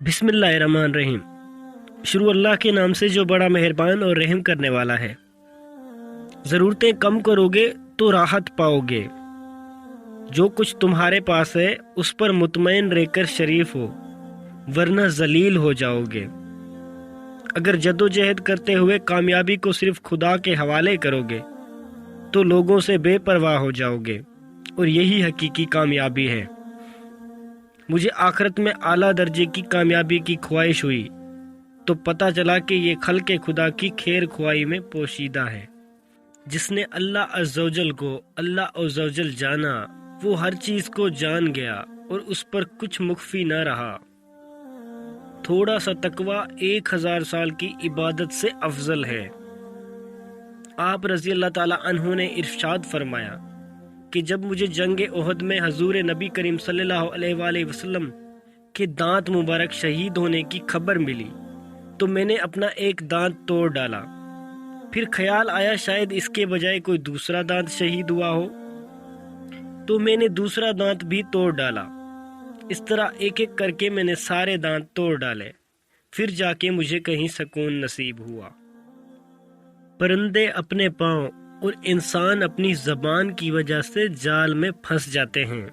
بسم اللہ الرحمن الرحیم۔ شروع اللہ کے نام سے جو بڑا مہربان اور رحم کرنے والا ہے۔ ضرورتیں کم کرو گے تو راحت پاؤ گے۔ جو کچھ تمہارے پاس ہے اس پر مطمئن رہ کر شریف ہو، ورنہ ذلیل ہو جاؤ گے۔ اگر جد و جہد کرتے ہوئے کامیابی کو صرف خدا کے حوالے کرو گے تو لوگوں سے بے پرواہ ہو جاؤ گے، اور یہی حقیقی کامیابی ہے۔ مجھے آخرت میں اعلیٰ درجے کی کامیابی کی خواہش ہوئی تو پتہ چلا کہ یہ خلق خدا کی خیر خواہی میں پوشیدہ ہے۔ جس نے اللہ عز و جل کو اللہ عز و جل جانا، وہ ہر چیز کو جان گیا اور اس پر کچھ مخفی نہ رہا۔ تھوڑا سا تقوی 1000 سال کی عبادت سے افضل ہے۔ آپ رضی اللہ تعالی عنہ نے ارشاد فرمایا کہ جب مجھے جنگ احد میں حضور نبی کریم صلی اللہ علیہ وآلہ وسلم کے دانت مبارک شہید ہونے کی خبر ملی تو میں نے اپنا ایک دانت توڑ ڈالا۔ پھر خیال آیا شاید اس کے بجائے کوئی دوسرا دانت شہید ہوا ہو، تو میں نے دوسرا دانت بھی توڑ ڈالا۔ اس طرح ایک ایک کر کے میں نے سارے دانت توڑ ڈالے، پھر جا کے مجھے کہیں سکون نصیب ہوا۔ پرندے اپنے پاؤں اور انسان اپنی زبان کی وجہ سے جال میں پھنس جاتے ہیں۔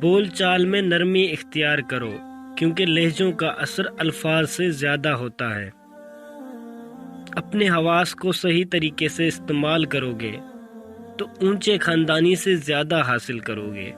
بول چال میں نرمی اختیار کرو، کیونکہ لہجوں کا اثر الفاظ سے زیادہ ہوتا ہے۔ اپنے حواس کو صحیح طریقے سے استعمال کرو گے تو اونچے خاندانی سے زیادہ حاصل کرو گے۔